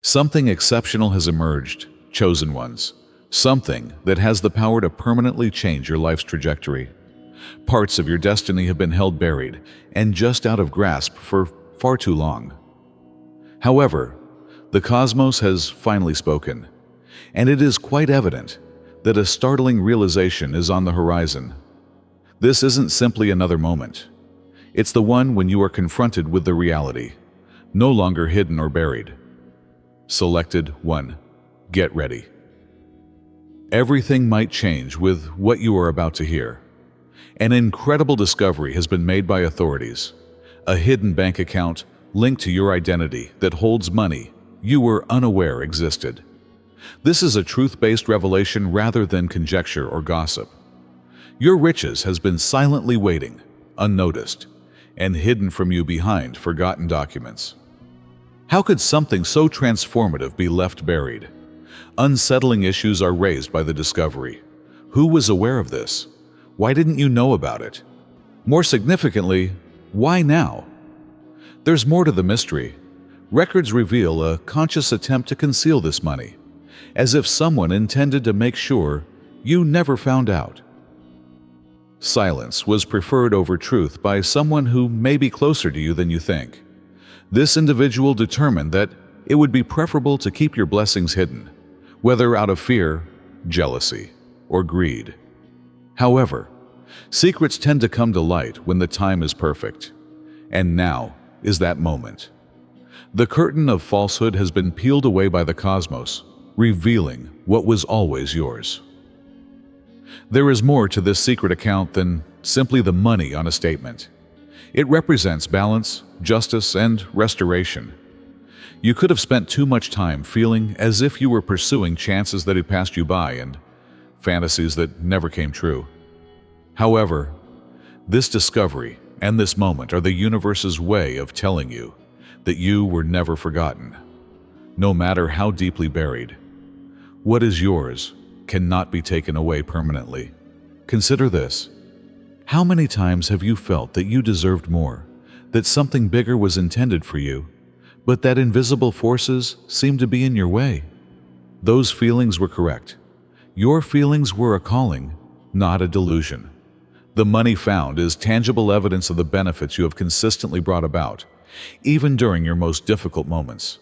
Something exceptional has emerged, chosen ones. Something that has the power to permanently change your life's trajectory. Parts of your destiny have been held buried and just out of grasp for far too long. However, the cosmos has finally spoken, and it is quite evident that a startling realization is on the horizon. This isn't simply another moment. It's the one when you are confronted with the reality, no longer hidden or buried. Selected 1. Get ready. Everything might change with what you are about to hear. An incredible discovery has been made by authorities. A hidden bank account linked to your identity that holds money you were unaware existed. This is a truth-based revelation rather than conjecture or gossip. Your riches has been silently waiting, unnoticed, and hidden from you behind forgotten documents. How could something so transformative be left buried? Unsettling issues are raised by the discovery. Who was aware of this? Why didn't you know about it? More significantly, why now? There's more to the mystery. Records reveal a conscious attempt to conceal this money, as if someone intended to make sure you never found out. Silence was preferred over truth by someone who may be closer to you than you think. This individual determined that it would be preferable to keep your blessings hidden, whether out of fear, jealousy, or greed. However, secrets tend to come to light when the time is perfect, and now is that moment. The curtain of falsehood has been peeled away by the cosmos, revealing what was always yours. There is more to this secret account than simply the money on a statement. It represents balance, justice, and restoration. You could have spent too much time feeling as if you were pursuing chances that had passed you by and fantasies that never came true. However, this discovery and this moment are the universe's way of telling you that you were never forgotten, no matter how deeply buried. What is yours cannot be taken away permanently. Consider this. How many times have you felt that you deserved more, that something bigger was intended for you, but that invisible forces seemed to be in your way? Those feelings were correct. Your feelings were a calling, not a delusion. The money found is tangible evidence of the benefits you have consistently brought about, even during your most difficult moments.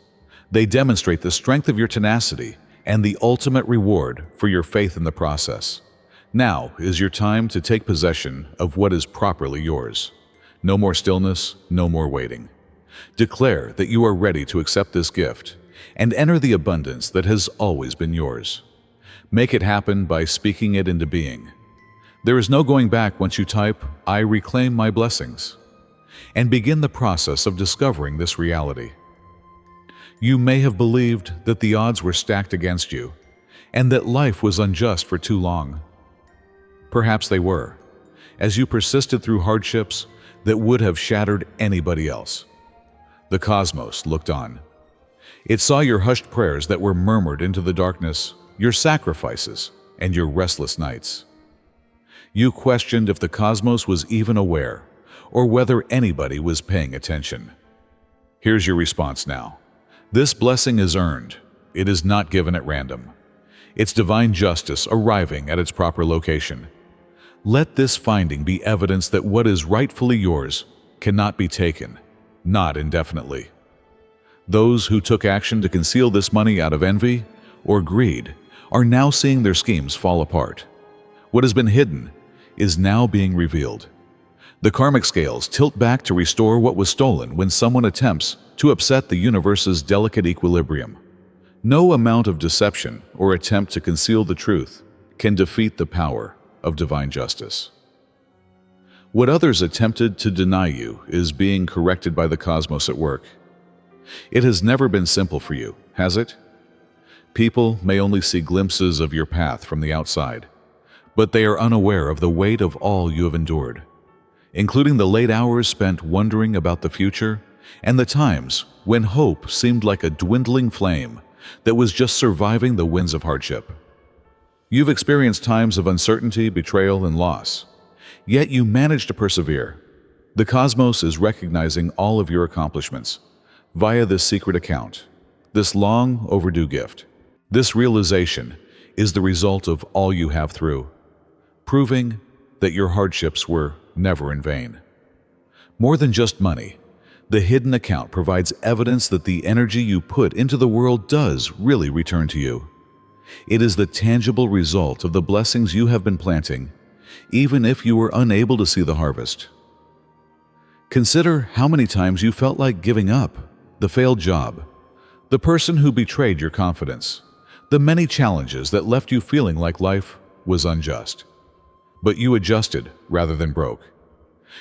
They demonstrate the strength of your tenacity and the ultimate reward for your faith in the process. Now is your time to take possession of what is properly yours. No more stillness, no more waiting. Declare that you are ready to accept this gift and enter the abundance that has always been yours. Make it happen by speaking it into being. There is no going back once you type, "I reclaim my blessings," and begin the process of discovering this reality. You may have believed that the odds were stacked against you and that life was unjust for too long. Perhaps they were, as you persisted through hardships that would have shattered anybody else. The cosmos looked on. It saw your hushed prayers that were murmured into the darkness, your sacrifices, and your restless nights. You questioned if the cosmos was even aware, or whether anybody was paying attention. Here's your response now. This blessing is earned. It is not given at random. It's divine justice arriving at its proper location. Let this finding be evidence that what is rightfully yours cannot be taken, not indefinitely. Those who took action to conceal this money out of envy or greed are now seeing their schemes fall apart. What has been hidden is now being revealed. The karmic scales tilt back to restore what was stolen when someone attempts to upset the universe's delicate equilibrium. No amount of deception or attempt to conceal the truth can defeat the power of divine justice. What others attempted to deny you is being corrected by the cosmos at work. It has never been simple for you, has it? People may only see glimpses of your path from the outside, but they are unaware of the weight of all you have endured, including the late hours spent wondering about the future and the times when hope seemed like a dwindling flame that was just surviving the winds of hardship. You've experienced times of uncertainty, betrayal, and loss, yet you managed to persevere. The cosmos is recognizing all of your accomplishments via this secret account. this long overdue gift. This realization is the result of all you have through, proving that your hardships were never in vain. More than just money, the hidden account provides evidence that the energy you put into the world does really return to you. It is the tangible result of the blessings you have been planting, even if you were unable to see the harvest. Consider how many times you felt like giving up: the failed job, the person who betrayed your confidence, the many challenges that left you feeling like life was unjust. But you adjusted rather than broke.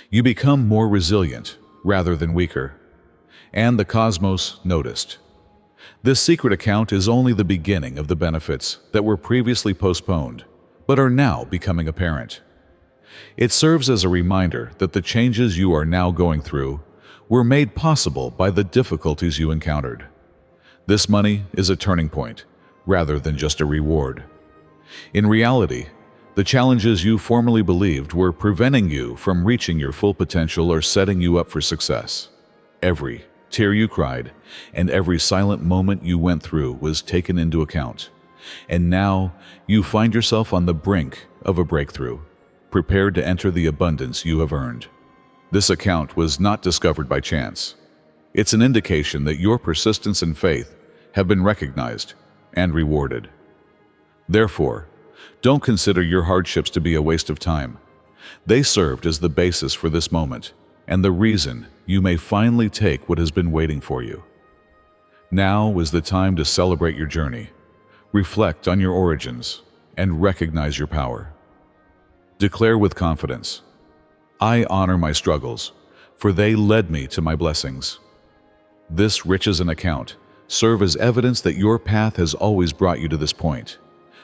You become more resilient rather than weaker. And the cosmos noticed. This secret account is only the beginning of the benefits that were previously postponed, but are now becoming apparent. It serves as a reminder that the changes you are now going through were made possible by the difficulties you encountered. This money is a turning point, rather than just a reward. In reality, the challenges you formerly believed were preventing you from reaching your full potential or setting you up for success. Every tear you cried and every silent moment you went through was taken into account. And now you find yourself on the brink of a breakthrough, prepared to enter the abundance you have earned. This account was not discovered by chance. It's an indication that your persistence and faith have been recognized and rewarded. Therefore, don't consider your hardships to be a waste of time. They served as the basis for this moment and the reason you may finally take what has been waiting for you. Now is the time to celebrate your journey, reflect on your origins, and recognize your power. Declare with confidence, "I honor my struggles, for they led me to my blessings." This riches and account serve as evidence that your path has always brought you to this point.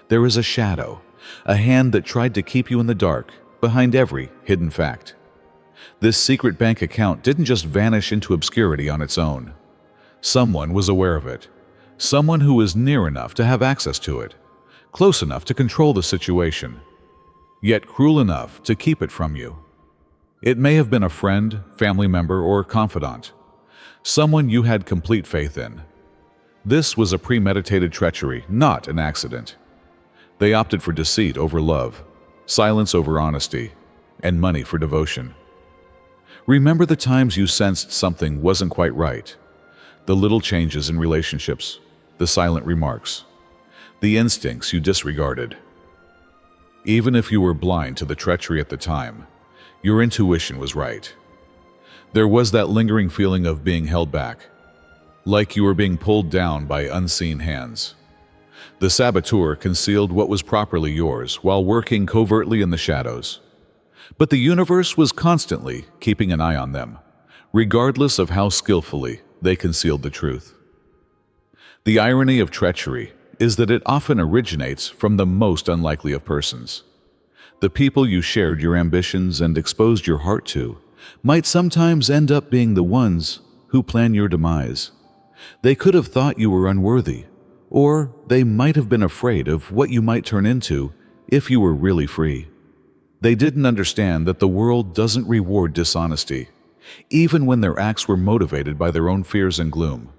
There is a shadow, a hand that tried to keep you in the dark, behind every hidden fact. This secret bank account didn't just vanish into obscurity on its own. Someone was aware of it. Someone who was near enough to have access to it, close enough to control the situation, yet cruel enough to keep it from you. It may have been a friend, family member, or confidant, someone you had complete faith in. This was a premeditated treachery, not an accident. They opted for deceit over love, silence over honesty, and money for devotion. Remember the times you sensed something wasn't quite right, the little changes in relationships, the silent remarks, the instincts you disregarded. Even if you were blind to the treachery at the time, your intuition was right. There was that lingering feeling of being held back, like you were being pulled down by unseen hands. The saboteur concealed what was properly yours while working covertly in the shadows. But the universe was constantly keeping an eye on them, regardless of how skillfully they concealed the truth. The irony of treachery is that it often originates from the most unlikely of persons. The people you shared your ambitions and exposed your heart to might sometimes end up being the ones who plan your demise. They could have thought you were unworthy, or they might have been afraid of what you might turn into if you were really free. They didn't understand that the world doesn't reward dishonesty, even when their acts were motivated by their own fears and gloom.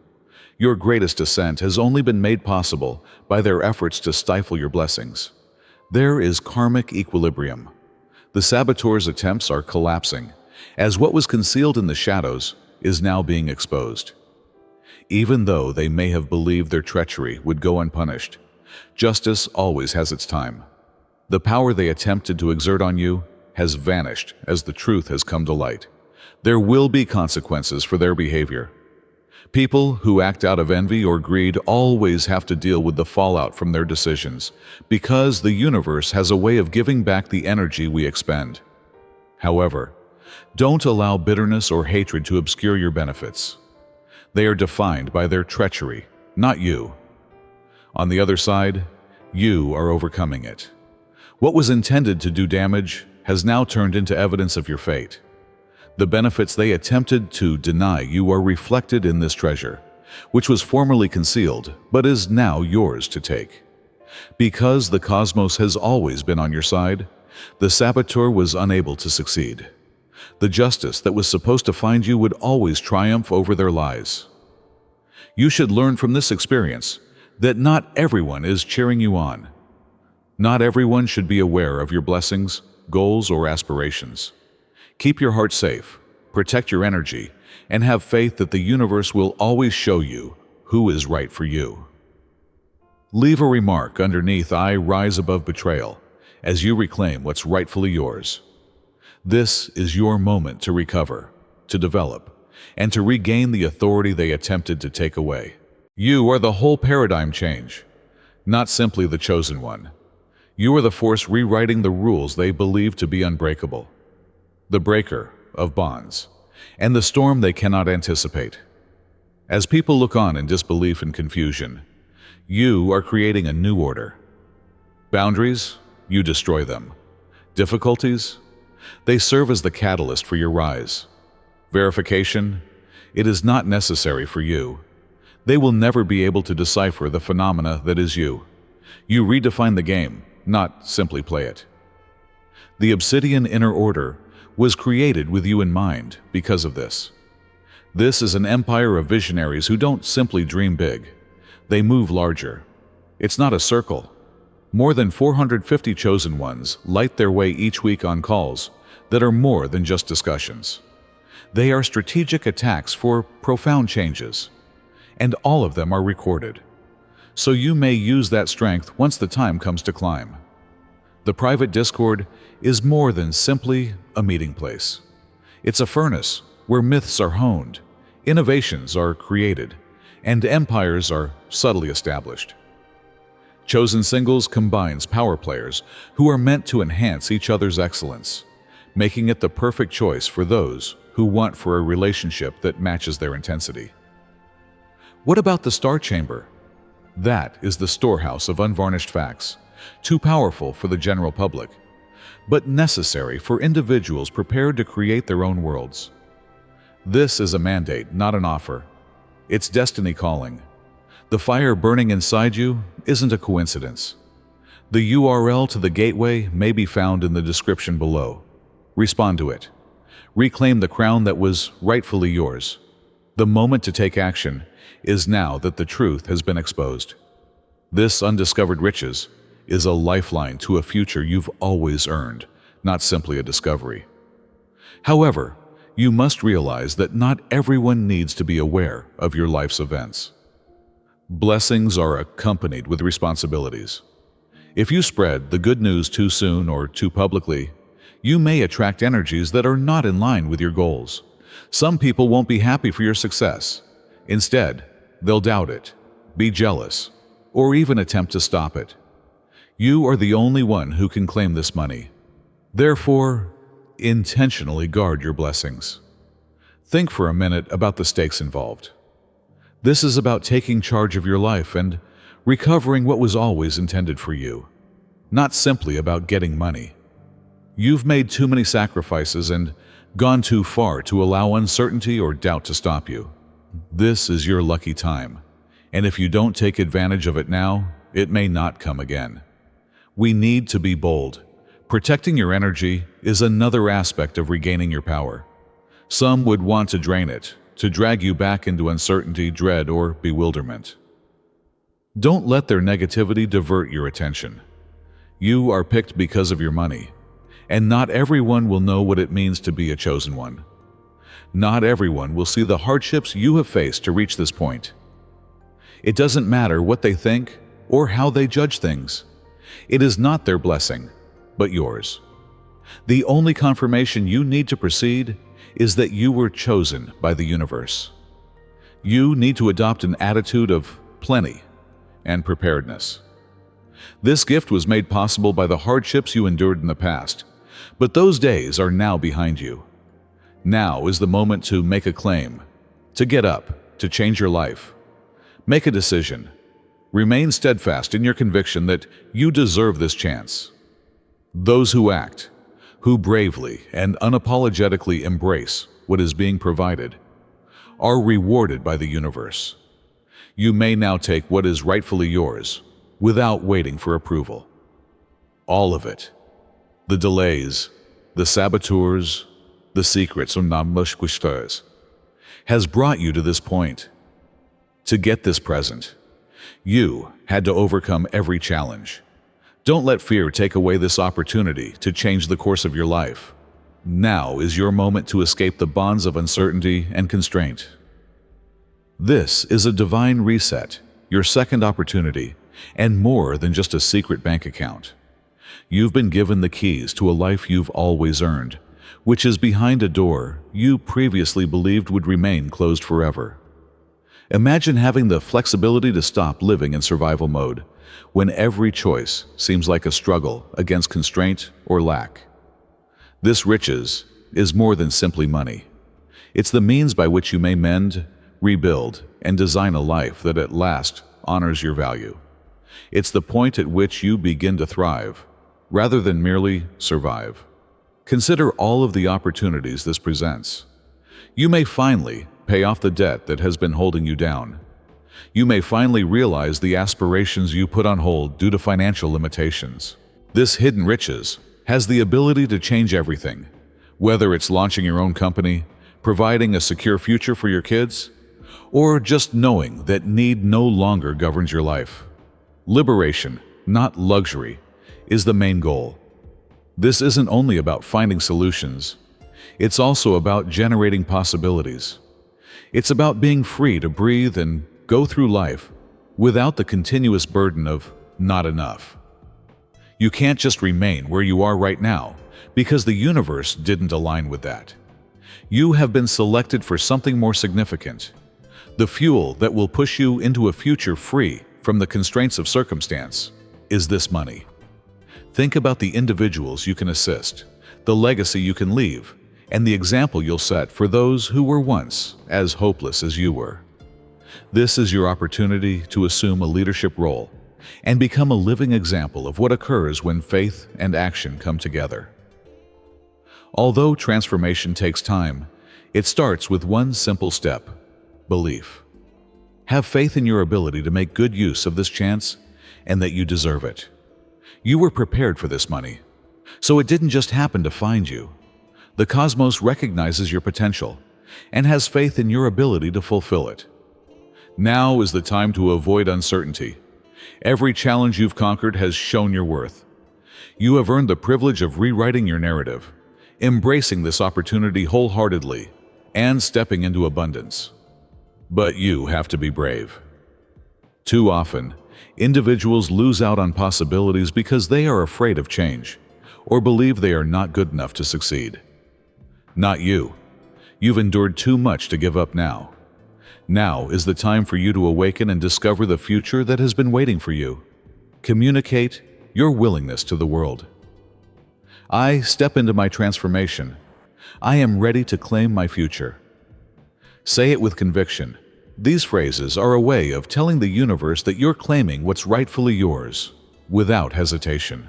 Your greatest ascent has only been made possible by their efforts to stifle your blessings. There is karmic equilibrium. The saboteur's attempts are collapsing, as what was concealed in the shadows is now being exposed. Even though they may have believed their treachery would go unpunished, justice always has its time. The power they attempted to exert on you has vanished as the truth has come to light. There will be consequences for their behavior. People who act out of envy or greed always have to deal with the fallout from their decisions, because the universe has a way of giving back the energy we expend. However, don't allow bitterness or hatred to obscure your benefits. They are defined by their treachery, not you. On the other side, you are overcoming it. What was intended to do damage has now turned into evidence of your fate. The benefits they attempted to deny you are reflected in this treasure, which was formerly concealed but is now yours to take. Because the cosmos has always been on your side, the saboteur was unable to succeed. The justice that was supposed to find you would always triumph over their lies. You should learn from this experience that not everyone is cheering you on. Not everyone should be aware of your blessings, goals, or aspirations. Keep your heart safe, protect your energy, and have faith that the universe will always show you who is right for you. Leave a remark underneath "I rise above betrayal" as you reclaim what's rightfully yours. This is your moment to recover, to develop, and to regain the authority they attempted to take away. You are the whole paradigm change, not simply the chosen one. You are the force rewriting the rules they believe to be unbreakable, the breaker of bonds, and the storm they cannot anticipate. As people look on in disbelief and confusion, you are creating a new order. Boundaries, you destroy them. Difficulties, they serve as the catalyst for your rise. Verification, it is not necessary for you. They will never be able to decipher the phenomena that is you. You redefine the game, not simply play it. The Obsidian Inner Order was created with you in mind because of this. This is an empire of visionaries who don't simply dream big. They move larger. It's not a circle. More than 450 chosen ones light their way each week on calls that are more than just discussions. They are strategic attacks for profound changes, and all of them are recorded. So you may use that strength once the time comes to climb. The private Discord is more than simply a meeting place. It's a furnace where myths are honed, innovations are created, and empires are subtly established. Chosen Singles combines power players who are meant to enhance each other's excellence, making it the perfect choice for those who want for a relationship that matches their intensity. What about the Star Chamber? That is the storehouse of unvarnished facts, too powerful for the general public, but necessary for individuals prepared to create their own worlds. This is a mandate, not an offer. It's destiny calling. The fire burning inside you isn't a coincidence. The URL to the gateway may be found in the description below. Respond to it. Reclaim the crown that was rightfully yours. The moment to take action is now that the truth has been exposed. This undiscovered riches is a lifeline to a future you've always earned, not simply a discovery. However, you must realize that not everyone needs to be aware of your life's events. Blessings are accompanied with responsibilities. If you spread the good news too soon or too publicly, you may attract energies that are not in line with your goals. Some people won't be happy for your success. Instead, they'll doubt it, be jealous, or even attempt to stop it. You are the only one who can claim this money. Therefore, intentionally guard your blessings. Think for a minute about the stakes involved. This is about taking charge of your life and recovering what was always intended for you, not simply about getting money. You've made too many sacrifices and gone too far to allow uncertainty or doubt to stop you. This is your lucky time, and if you don't take advantage of it now, it may not come again. We need to be bold. Protecting your energy is another aspect of regaining your power. Some would want to drain it, to drag you back into uncertainty, dread, or bewilderment. Don't let their negativity divert your attention. You are picked because of your money, and not everyone will know what it means to be a chosen one. Not everyone will see the hardships you have faced to reach this point. It doesn't matter what they think or how they judge things. It is not their blessing, but yours. The only confirmation you need to proceed is that you were chosen by the universe. You need to adopt an attitude of plenty and preparedness. This gift was made possible by the hardships you endured in the past, but those days are now behind you. Now is the moment to make a claim, to get up, to change your life. Make a decision. Remain steadfast in your conviction that you deserve this chance. Those who act, who bravely and unapologetically embrace what is being provided, are rewarded by the universe. You may now take what is rightfully yours without waiting for approval. All of it. The delays, the saboteurs, the secrets has brought you to this point. To get this present, you had to overcome every challenge. Don't let fear take away this opportunity to change the course of your life. Now is your moment to escape the bonds of uncertainty and constraint. This is a divine reset, your second opportunity, and more than just a secret bank account. You've been given the keys to a life you've always earned, which is behind a door you previously believed would remain closed forever. Imagine having the flexibility to stop living in survival mode, when every choice seems like a struggle against constraint or lack. This riches is more than simply money. It's the means by which you may mend, rebuild, and design a life that at last honors your value. It's the point at which you begin to thrive, rather than merely survive. Consider all of the opportunities this presents. You may finally pay off the debt that has been holding you down. You may finally realize the aspirations you put on hold due to financial limitations. This hidden riches has the ability to change everything, whether it's launching your own company, providing a secure future for your kids, or just knowing that need no longer governs your life. Liberation, not luxury, is the main goal. This isn't only about finding solutions, it's also about generating possibilities. It's about being free to breathe and go through life without the continuous burden of not enough. You can't just remain where you are right now because the universe didn't align with that. You have been selected for something more significant, the fuel that will push you into a future free from the constraints of circumstance. Is this money? Think about the individuals you can assist, the legacy you can leave, and the example you'll set for those who were once as hopeless as you were. This is your opportunity to assume a leadership role and become a living example of what occurs when faith and action come together. Although transformation takes time, it starts with one simple step: belief. Have faith in your ability to make good use of this chance and that you deserve it. You were prepared for this money, so it didn't just happen to find you. The cosmos recognizes your potential and has faith in your ability to fulfill it. Now is the time to avoid uncertainty. Every challenge you've conquered has shown your worth. You have earned the privilege of rewriting your narrative, embracing this opportunity wholeheartedly, and stepping into abundance. But you have to be brave. Too often, individuals lose out on possibilities because they are afraid of change or believe they are not good enough to succeed. Not you. You've endured too much to give up now. Now is the time for you to awaken and discover the future that has been waiting for you. Communicate your willingness to the world. I step into my transformation. I am ready to claim my future. Say it with conviction. These phrases are a way of telling the universe that you're claiming what's rightfully yours, without hesitation.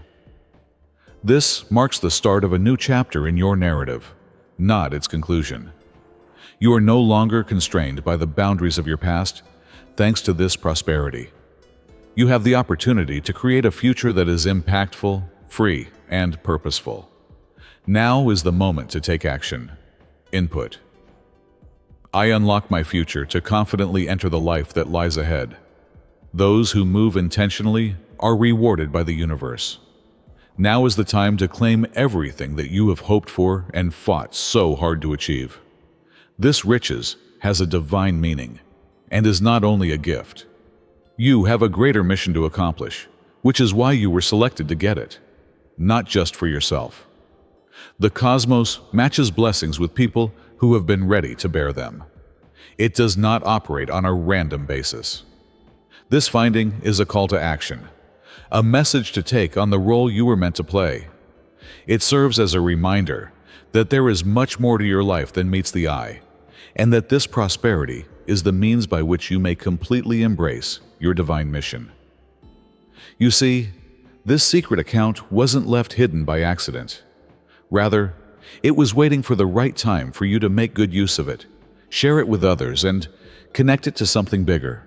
This marks the start of a new chapter in your narrative, not its conclusion. You are no longer constrained by the boundaries of your past, thanks to this prosperity. You have the opportunity to create a future that is impactful, free, and purposeful. Now is the moment to take action. Input. I unlock my future to confidently enter the life that lies ahead. Those who move intentionally are rewarded by the universe. Now is the time to claim everything that you have hoped for and fought so hard to achieve. This riches has a divine meaning and is not only a gift. You have a greater mission to accomplish, which is why you were selected to get it, not just for yourself. The cosmos matches blessings with people who have been ready to bear them. It does not operate on a random basis. This finding is a call to action, a message to take on the role you were meant to play. It serves as a reminder that there is much more to your life than meets the eye, and that this prosperity is the means by which you may completely embrace your divine mission. You see, this secret account wasn't left hidden by accident. Rather, it was waiting for the right time for you to make good use of it, share it with others, and connect it to something bigger.